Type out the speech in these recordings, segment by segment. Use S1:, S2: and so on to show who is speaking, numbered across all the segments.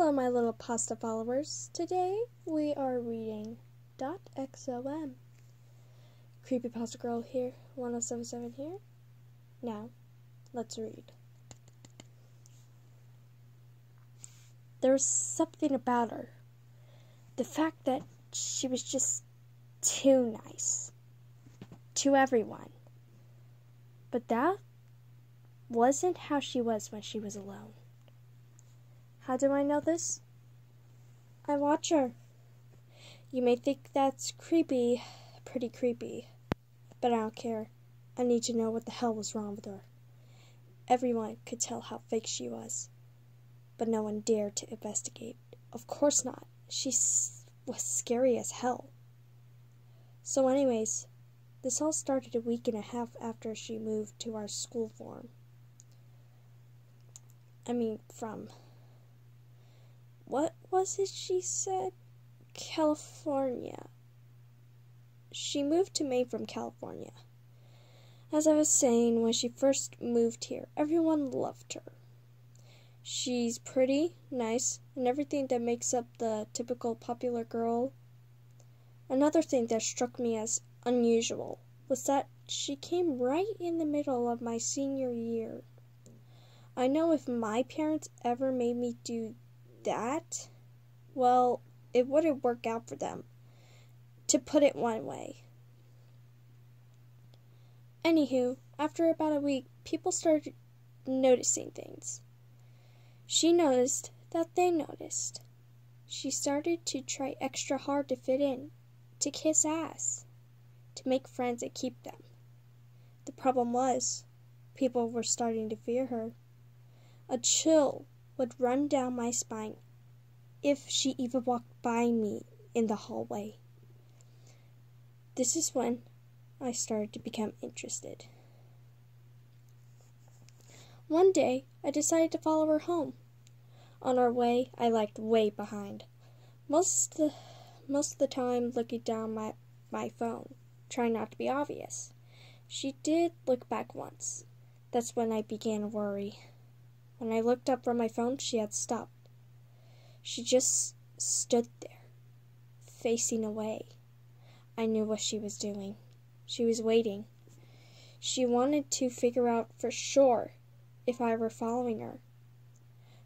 S1: Hello, my little pasta followers. Today we are reading .xom. Creepypasta girl here, 1077 here. Now, let's read. There's something about her. The fact that she was just too nice to everyone. But that wasn't how she was when she was alone. How do I know this? I watch her. You may think that's creepy, pretty creepy, but I don't care. I need to know what the hell was wrong with her. Everyone could tell how fake she was, but no one dared to investigate. Of course not. She was scary as hell. So anyways, this all started a week and a half after she moved to our school from what was it she said? California. She moved to Maine from California. As I was saying, when she first moved here, everyone loved her. She's pretty, nice, and everything that makes up the typical popular girl. Another thing that struck me as unusual was that she came right in the middle of my senior year. I know if my parents ever made me do that, well, it wouldn't work out for them, to put it one way. Anywho, after about a week, people started noticing things. She noticed that they noticed. She started to try extra hard to fit in, to kiss ass, to make friends and keep them. The problem was, people were starting to fear her. A chill would run down my spine if she even walked by me in the hallway. This is when I started to become interested. One day, I decided to follow her home. On our way, I lagged way behind. Most of the time looking down my phone, trying not to be obvious. She did look back once. That's when I began to worry. When I looked up from my phone, she had stopped. She just stood there, facing away. I knew what she was doing. She was waiting. She wanted to figure out for sure if I were following her.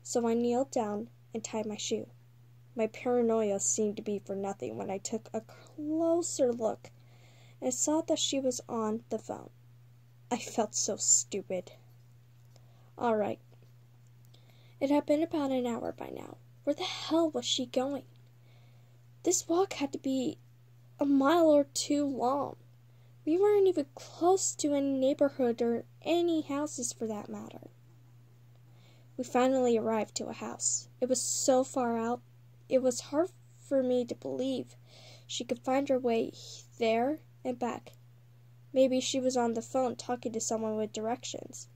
S1: So I kneeled down and tied my shoe. My paranoia seemed to be for nothing when I took a closer look and saw that she was on the phone. I felt so stupid. All right. It had been about an hour by now. Where the hell was she going? This walk had to be a mile or two long. We weren't even close to any neighborhood or any houses for that matter. We finally arrived to a house. It was so far out, it was hard for me to believe she could find her way there and back. Maybe she was on the phone talking to someone with directions.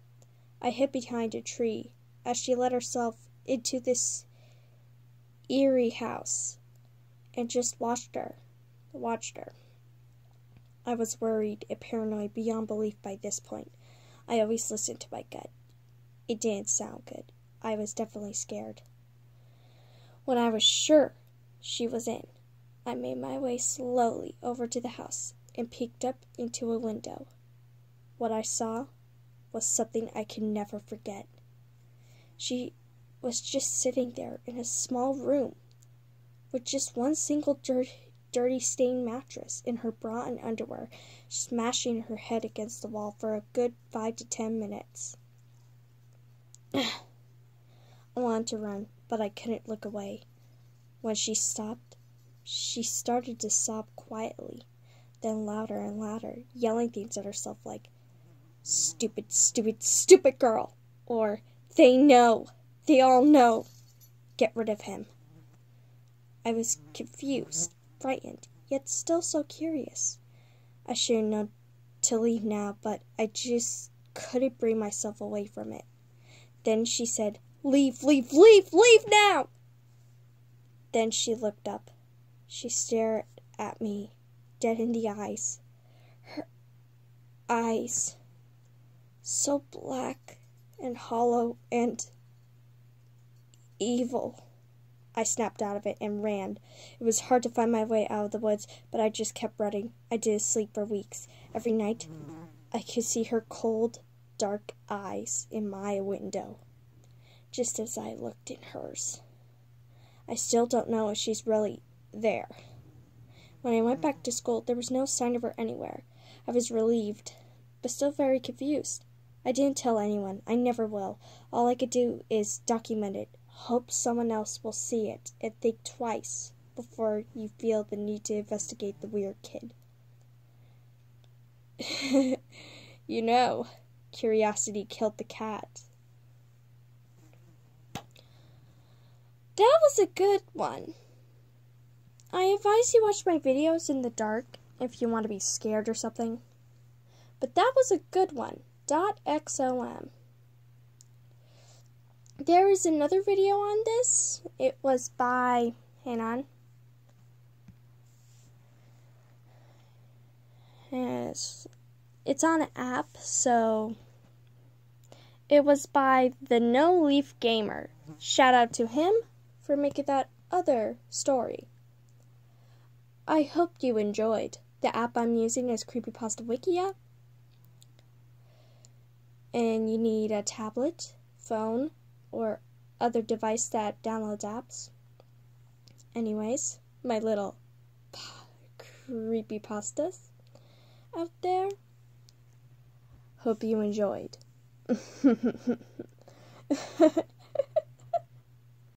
S1: I hid behind a tree as she let herself into this eerie house and just watched her. I was worried and paranoid beyond belief by this point. I always listened to my gut. It didn't sound good. I was definitely scared. When I was sure she was in, I made my way slowly over to the house and peeked up into a window. What I saw was something I could never forget. She was just sitting there in a small room with just one single dirty stained mattress in her bra and underwear, smashing her head against the wall for a good 5 to 10 minutes. I wanted to run, but I couldn't look away. When she stopped, she started to sob quietly, then louder and louder, yelling things at herself like, "Stupid, stupid, stupid girl," or "They know. They all know. Get rid of him." I was confused, frightened, yet still so curious. I should have known to leave now, but I just couldn't bring myself away from it. Then she said, "Leave, leave, leave, leave now!" Then she looked up. She stared at me, dead in the eyes. Her eyes, so black and hollow and evil. I snapped out of it and ran. It was hard to find my way out of the woods, but I just kept running. I didn't sleep for weeks. Every night, I could see her cold, dark eyes in my window, just as I looked in hers. I still don't know if she's really there. When I went back to school, there was no sign of her anywhere. I was relieved, but still very confused. I didn't tell anyone. I never will. All I could do is document it. Hope someone else will see it and think twice before you feel the need to investigate the weird kid. You know, curiosity killed the cat. That was a good one. I advise you watch my videos in the dark if you want to be scared or something. But that was a good one. .xom. There is another video on this. It was by, hang on. It's on an app, so it was by the No Leaf Gamer. Shout out to him for making that other story. I hope you enjoyed. The app I'm using is Creepypasta Wiki app. And you need a tablet, phone, or other device that downloads apps. Anyways, my little creepypastas out there. Hope you enjoyed.